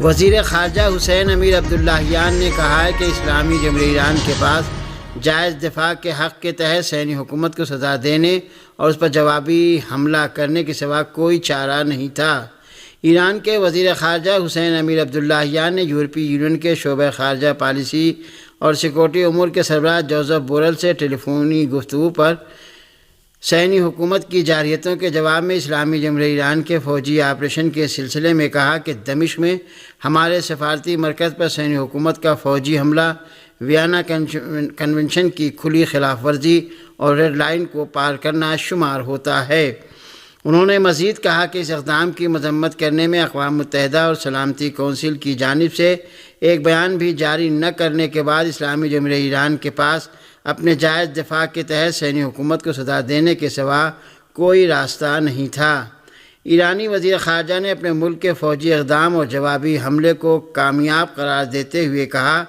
وزیر خارجہ حسین امیر عبداللہیان نے کہا ہے کہ اسلامی جمہوریہ ایران کے پاس جائز دفاع کے حق کے تحت صہیونی حکومت کو سزا دینے اور اس پر جوابی حملہ کرنے کے سوا کوئی چارہ نہیں تھا۔ ایران کے وزیر خارجہ حسین امیر عبداللہیان نے یورپی یونین کے شعبہ خارجہ پالیسی اور سیکورٹی امور کے سربراہ جوزف بورل سے ٹیلی فونی گفتگو پر صہیونی حکومت کی جارحیتوں کے جواب میں اسلامی جمہوریہ ایران کے فوجی آپریشن کے سلسلے میں کہا کہ دمشق میں ہمارے سفارتی مرکز پر صہیونی حکومت کا فوجی حملہ ویانا کنونشن کی کھلی خلاف ورزی اور ریڈ لائن کو پار کرنا شمار ہوتا ہے۔ انہوں نے مزید کہا کہ اس اقدام کی مذمت کرنے میں اقوام متحدہ اور سلامتی کونسل کی جانب سے ایک بیان بھی جاری نہ کرنے کے بعد اسلامی جمہوریہ ایران کے پاس اپنے جائز دفاع کے تحت صہیونی حکومت کو سزا دینے کے سوا کوئی راستہ نہیں تھا۔ ایرانی وزیر خارجہ نے اپنے ملک کے فوجی اقدام اور جوابی حملے کو کامیاب قرار دیتے ہوئے کہا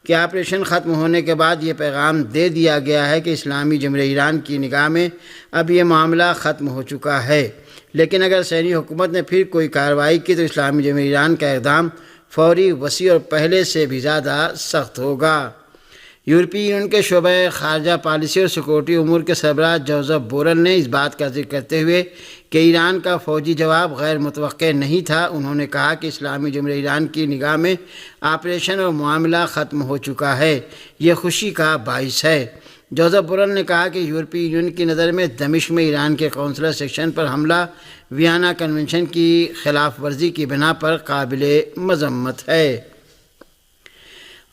کہ آپریشن ختم ہونے کے بعد یہ پیغام دے دیا گیا ہے کہ اسلامی جمہوریہ ایران کی نگاہ میں اب یہ معاملہ ختم ہو چکا ہے، لیکن اگر صہیونی حکومت نے پھر کوئی کارروائی کی تو اسلامی جمہوریہ ایران کا اقدام فوری، وسیع اور پہلے سے بھی زیادہ سخت ہوگا۔ یورپی یونین کے شعبہ خارجہ پالیسی اور سیکورٹی امور کے سربراہ جوزف بورل نے اس بات کا ذکر کرتے ہوئے کہ ایران کا فوجی جواب غیر متوقع نہیں تھا، انہوں نے کہا کہ اسلامی جمہوریہ ایران کی نگاہ میں آپریشن اور معاملہ ختم ہو چکا ہے، یہ خوشی کا باعث ہے۔ جوزف بورل نے کہا کہ یورپی یونین کی نظر میں دمشق میں ایران کے قونصلر سیکشن پر حملہ ویانا کنونشن کی خلاف ورزی کی بنا پر قابل مذمت ہے۔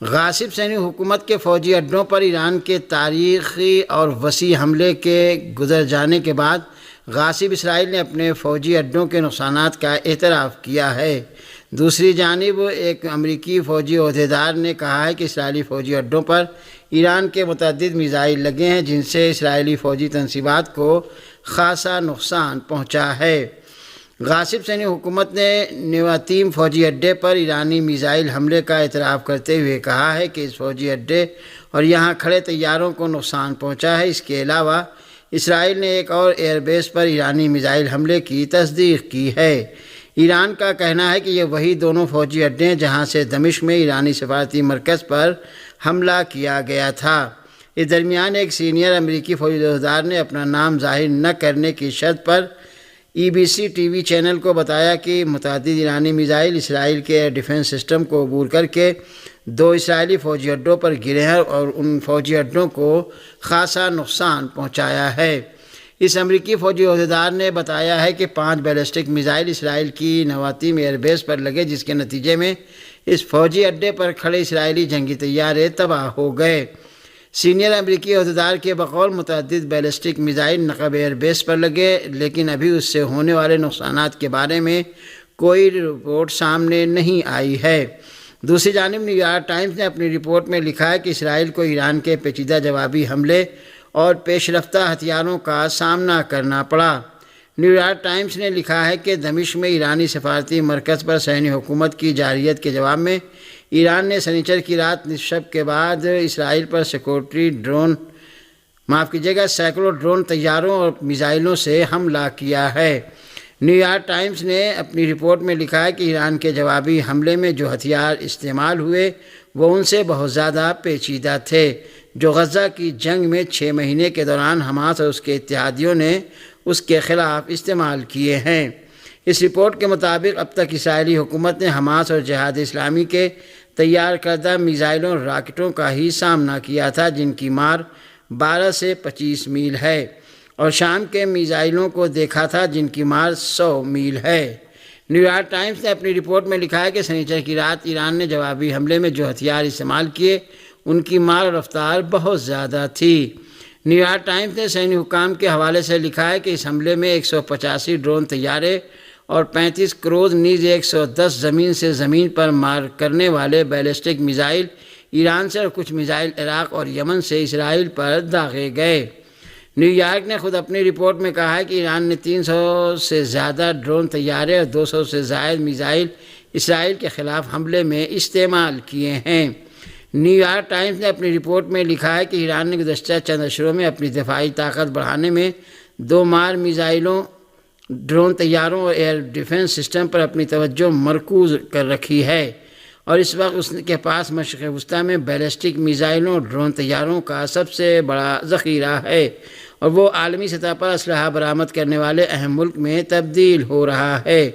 غاصب صہیونی حکومت کے فوجی اڈوں پر ایران کے تاریخی اور وسیع حملے کے گزر جانے کے بعد غاصب اسرائیل نے اپنے فوجی اڈوں کے نقصانات کا اعتراف کیا ہے۔ دوسری جانب ایک امریکی فوجی عہدیدار نے کہا ہے کہ اسرائیلی فوجی اڈوں پر ایران کے متعدد میزائل لگے ہیں جن سے اسرائیلی فوجی تنصیبات کو خاصا نقصان پہنچا ہے۔ غاصب صہیونی حکومت نے نیواتیم فوجی اڈے پر ایرانی میزائل حملے کا اعتراف کرتے ہوئے کہا ہے کہ اس فوجی اڈے اور یہاں کھڑے طیاروں کو نقصان پہنچا ہے۔ اس کے علاوہ اسرائیل نے ایک اور ایئر بیس پر ایرانی میزائل حملے کی تصدیق کی ہے۔ ایران کا کہنا ہے کہ یہ وہی دونوں فوجی اڈے ہیں جہاں سے دمشق میں ایرانی سفارتی مرکز پر حملہ کیا گیا تھا۔ اس درمیان ایک سینئر امریکی فوجی عہدیدار نے اپنا نام ظاہر نہ کرنے کی شرط پر EBC ٹی وی چینل کو بتایا کہ متعدد ایرانی میزائل اسرائیل کے ایئر ڈیفنس سسٹم کو عبور کر کے 2 اسرائیلی فوجی اڈوں پر گرے ہیں اور ان فوجی اڈوں کو خاصا نقصان پہنچایا ہے۔ اس امریکی فوجی عہدیدار نے بتایا ہے کہ 5 بیلسٹک میزائل اسرائیل کی نواتیم ایئر بیس پر لگے جس کے نتیجے میں اس فوجی اڈے پر کھڑے اسرائیلی جنگی طیارے تباہ ہو گئے۔ سینئر امریکی عہدیدار کے بقول متعدد بیلسٹک میزائل نقب ایئر بیس پر لگے لیکن ابھی اس سے ہونے والے نقصانات کے بارے میں کوئی رپورٹ سامنے نہیں آئی ہے۔ دوسری جانب نیو یارک ٹائمز نے اپنی رپورٹ میں لکھا ہے کہ اسرائیل کو ایران کے پیچیدہ جوابی حملے اور پیش رفتہ ہتھیاروں کا سامنا کرنا پڑا۔ نیو یارک ٹائمز نے لکھا ہے کہ دمشق میں ایرانی سفارتی مرکز پر صہیونی حکومت کی جارحیت کے جواب میں ایران نے سنیچر کی رات نصف شب کے بعد اسرائیل پر سینکڑوں ڈرون طیاروں اور میزائلوں سے حملہ کیا ہے۔ نیو یارک ٹائمز نے اپنی رپورٹ میں لکھا ہے کہ ایران کے جوابی حملے میں جو ہتھیار استعمال ہوئے وہ ان سے بہت زیادہ پیچیدہ تھے جو غزہ کی جنگ میں 6 مہینے کے دوران حماس اور اس کے اتحادیوں نے اس کے خلاف استعمال کیے ہیں۔ اس رپورٹ کے مطابق اب تک اسرائیلی حکومت نے حماس اور جہاد اسلامی کے تیار کردہ میزائلوں اور راکٹوں کا ہی سامنا کیا تھا جن کی مار 12 سے 25 میل ہے اور شام کے میزائلوں کو دیکھا تھا جن کی مار 100 میل ہے۔ نیو یارک ٹائمز نے اپنی رپورٹ میں لکھا ہے کہ سنیچر کی رات ایران نے جوابی حملے میں جو ہتھیار استعمال کیے ان کی مار اور رفتار بہت زیادہ تھی۔ نیو یارک ٹائمز نے صہیونی حکام کے حوالے سے لکھا ہے کہ اس حملے میں 185 ڈرون طیارے اور 35 کروز نیز 110 زمین سے زمین پر مار کرنے والے بیلسٹک میزائل ایران سے اور کچھ میزائل عراق اور یمن سے اسرائیل پر داغے گئے۔ نیو یارک نے خود اپنی رپورٹ میں کہا ہے کہ ایران نے 300 سے زیادہ ڈرون طیارے اور 200 سے زائد میزائل اسرائیل کے خلاف حملے میں استعمال کیے ہیں۔ نیو یارک ٹائمز نے اپنی رپورٹ میں لکھا ہے کہ ایران نے گزشتہ چند اشروں میں اپنی دفاعی طاقت بڑھانے میں 2 مار میزائلوں ڈرون طیاروں اور ایئر ڈیفنس سسٹم پر اپنی توجہ مرکوز کر رکھی ہے، اور اس وقت اس کے پاس مشرق وسطیٰ میں بیلسٹک میزائلوں اور ڈرون طیاروں کا سب سے بڑا ذخیرہ ہے، اور وہ عالمی سطح پر اسلحہ برآمد کرنے والے اہم ملک میں تبدیل ہو رہا ہے۔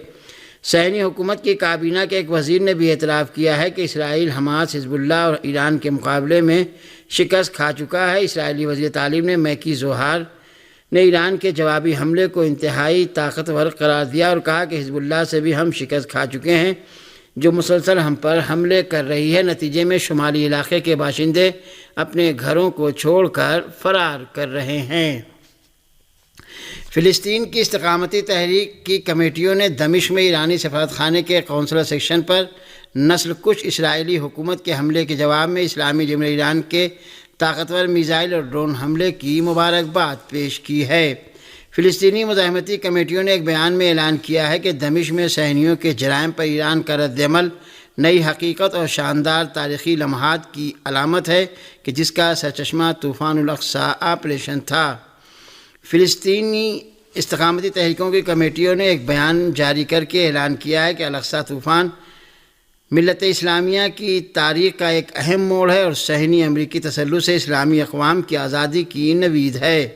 صہیونی حکومت کی کابینہ کے ایک وزیر نے بھی اعتراف کیا ہے کہ اسرائیل حماس، حزب اللہ اور ایران کے مقابلے میں شکست کھا چکا ہے۔ اسرائیلی وزیر تعلیم نے میکی زوہار نے ایران کے جوابی حملے کو انتہائی طاقتور قرار دیا اور کہا کہ حزب اللہ سے بھی ہم شکست کھا چکے ہیں، جو مسلسل ہم پر حملے کر رہی ہے۔ نتیجے میں شمالی علاقے کے باشندے اپنے گھروں کو چھوڑ کر فرار کر رہے ہیں۔ فلسطین کی استقامتی تحریک کی کمیٹیوں نے دمشق میں ایرانی سفارت خانے کے قونصلر سیکشن پر نسل کش اسرائیلی حکومت کے حملے کے جواب میں اسلامی جمہوریہ ایران کے طاقتور میزائل اور ڈرون حملے کی مبارکباد پیش کی ہے۔ فلسطینی مزاحمتی کمیٹیوں نے ایک بیان میں اعلان کیا ہے کہ دمشق میں صہیونیوں کے جرائم پر ایران کا رد عمل نئی حقیقت اور شاندار تاریخی لمحات کی علامت ہے کہ جس کا سرچشمہ طوفان الاقصی آپریشن تھا۔ فلسطینی استقامتی تحریکوں کی کمیٹیوں نے ایک بیان جاری کر کے اعلان کیا ہے کہ الاقصی طوفان ملت اسلامیہ کی تاریخ کا ایک اہم موڑ ہے اور صہیونی امریکی تسلط سے اسلامی اقوام کی آزادی کی نوید ہے۔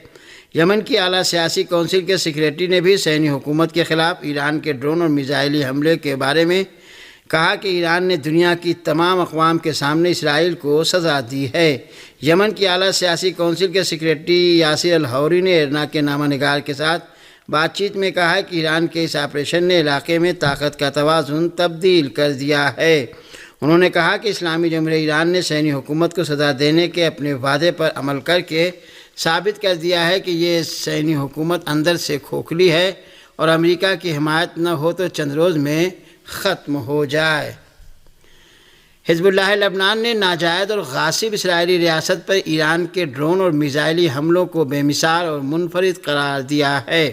یمن کی اعلیٰ سیاسی کونسل کے سیکریٹری نے بھی صہیونی حکومت کے خلاف ایران کے ڈرون اور میزائلی حملے کے بارے میں کہا کہ ایران نے دنیا کی تمام اقوام کے سامنے اسرائیل کو سزا دی ہے۔ یمن کی اعلیٰ سیاسی کونسل کے سیکریٹری یاسر الحوری نے ارنا کے نامہ نگار کے ساتھ بات چیت میں کہا ہے کہ ایران کے اس آپریشن نے علاقے میں طاقت کا توازن تبدیل کر دیا ہے۔ انہوں نے کہا کہ اسلامی جمہوریہ ایران نے صہیونی حکومت کو سزا دینے کے اپنے وعدے پر عمل کر کے ثابت کر دیا ہے کہ یہ صہیونی حکومت اندر سے کھوکھلی ہے اور امریکہ کی حمایت نہ ہو تو چند روز میں ختم ہو جائے۔ حزب اللہ لبنان نے ناجائز اور غاصب اسرائیلی ریاست پر ایران کے ڈرون اور میزائلی حملوں کو بے مثال اور منفرد قرار دیا ہے۔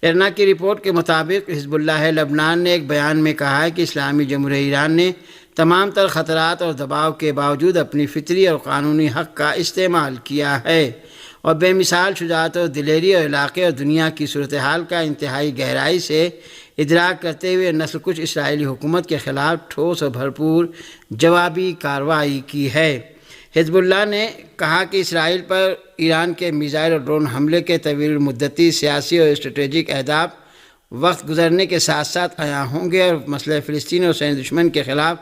ارنا کی رپورٹ کے مطابق حزب اللہ لبنان نے ایک بیان میں کہا ہے کہ اسلامی جمہوریہ ایران نے تمام تر خطرات اور دباؤ کے باوجود اپنی فطری اور قانونی حق کا استعمال کیا ہے اور بے مثال شجاعت و دلیری اور علاقے اور دنیا کی صورتحال کا انتہائی گہرائی سے ادراک کرتے ہوئے نسل کش اسرائیلی حکومت کے خلاف ٹھوس اور بھرپور جوابی کارروائی کی ہے۔ حزب اللہ نے کہا کہ اسرائیل پر ایران کے میزائل اور ڈرون حملے کے طویل مدتی سیاسی اور اسٹریٹجک اہداف وقت گزرنے کے ساتھ ساتھ عیاں ہوں گے اور مسئلہ فلسطین اور صہیونی دشمن کے خلاف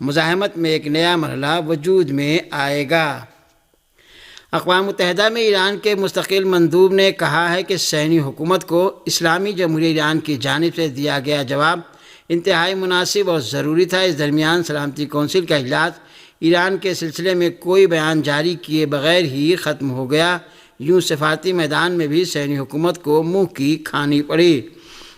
مزاحمت میں ایک نیا مرحلہ وجود میں آئے گا۔ اقوام متحدہ میں ایران کے مستقل مندوب نے کہا ہے کہ صہیونی حکومت کو اسلامی جمہوریہ ایران کی جانب سے دیا گیا جواب انتہائی مناسب اور ضروری تھا۔ اس درمیان سلامتی کونسل کا اجلاس ایران کے سلسلے میں کوئی بیان جاری کیے بغیر ہی ختم ہو گیا۔ یوں سفارتی میدان میں بھی صہیونی حکومت کو منہ کی کھانی پڑی۔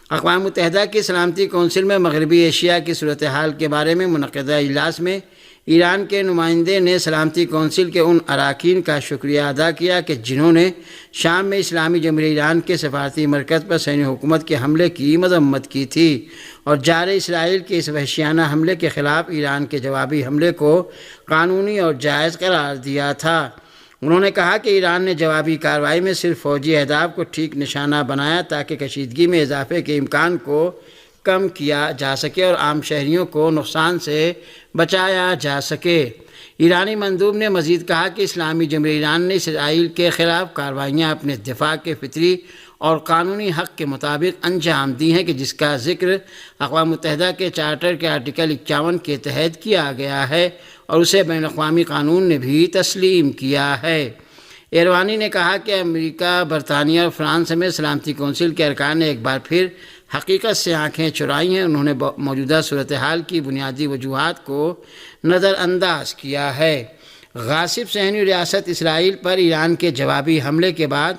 اقوام متحدہ کی سلامتی کونسل میں مغربی ایشیا کی صورتحال کے بارے میں منعقدہ اجلاس میں ایران کے نمائندے نے سلامتی کونسل کے ان اراکین کا شکریہ ادا کیا کہ جنہوں نے شام میں اسلامی جمہوریہ ایران کے سفارتی مرکز پر صہیونی حکومت کے حملے کی مذمت کی تھی اور جارح اسرائیل کے اس وحشیانہ حملے کے خلاف ایران کے جوابی حملے کو قانونی اور جائز قرار دیا تھا۔ انہوں نے کہا کہ ایران نے جوابی کارروائی میں صرف فوجی اہداف کو ٹھیک نشانہ بنایا تاکہ کشیدگی میں اضافے کے امکان کو کم کیا جا سکے اور عام شہریوں کو نقصان سے بچایا جا سکے۔ ایرانی مندوب نے مزید کہا کہ اسلامی جمہوریہ ایران نے اسرائیل کے خلاف کارروائیاں اپنے دفاع کے فطری اور قانونی حق کے مطابق انجام دی ہیں کہ جس کا ذکر اقوام متحدہ کے چارٹر کے آرٹیکل 51 کے تحت کیا گیا ہے اور اسے بین الاقوامی قانون نے بھی تسلیم کیا ہے۔ ایروانی نے کہا کہ امریکہ، برطانیہ اور فرانس سمیت سلامتی کونسل کے ارکان نے ایک بار پھر حقیقت سے آنکھیں چرائی ہیں۔ انہوں نے موجودہ صورتحال کی بنیادی وجوہات کو نظر انداز کیا ہے۔ غاصب صہیونی ریاست اسرائیل پر ایران کے جوابی حملے کے بعد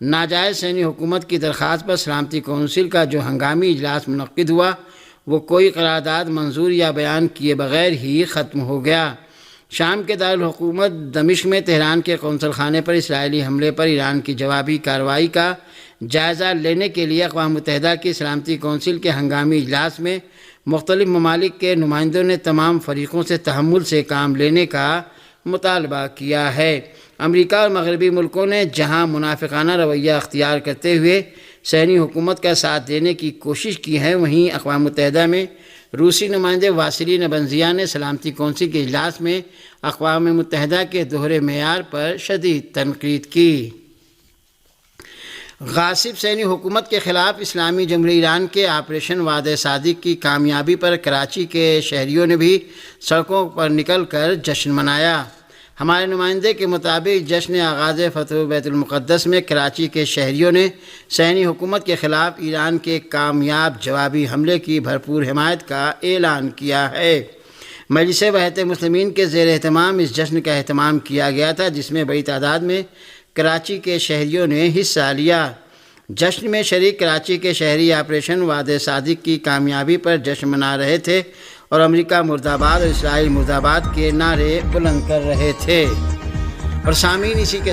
ناجائز صہیونی حکومت کی درخواست پر سلامتی کونسل کا جو ہنگامی اجلاس منعقد ہوا وہ کوئی قرارداد منظور یا بیان کیے بغیر ہی ختم ہو گیا۔ شام کے دارالحکومت دمشق میں تہران کے قونصل خانے پر اسرائیلی حملے پر ایران کی جوابی کارروائی کا جائزہ لینے کے لیے اقوام متحدہ کی سلامتی کونسل کے ہنگامی اجلاس میں مختلف ممالک کے نمائندوں نے تمام فریقوں سے تحمل سے کام لینے کا مطالبہ کیا ہے۔ امریکہ اور مغربی ملکوں نے جہاں منافقانہ رویہ اختیار کرتے ہوئے صہیونی حکومت کا ساتھ دینے کی کوشش کی ہے، وہیں اقوام متحدہ میں روسی نمائندے واسیلی نبنزیا نے سلامتی کونسل کے اجلاس میں اقوام متحدہ کے دوہرے معیار پر شدید تنقید کی۔ غاصب صہیونی حکومت کے خلاف اسلامی جمہوریہ ایران کے آپریشن وعدہ صادق کی کامیابی پر کراچی کے شہریوں نے بھی سڑکوں پر نکل کر جشن منایا۔ ہمارے نمائندے کے مطابق جشن آغاز فتح بیت المقدس میں کراچی کے شہریوں نے صہیونی حکومت کے خلاف ایران کے کامیاب جوابی حملے کی بھرپور حمایت کا اعلان کیا ہے۔ مجلس وحدت مسلمین کے زیر اہتمام اس جشن کا اہتمام کیا گیا تھا، جس میں بڑی تعداد میں کراچی کے شہریوں نے حصہ لیا۔ جشن میں شریک کراچی کے شہری آپریشن وعدہ صادق کی کامیابی پر جشن منا رہے تھے اور امریکہ مرد آباد اور اسرائیل مرد آباد کے نعرے بلند کر رہے تھے۔ اور سامعین، اسی کے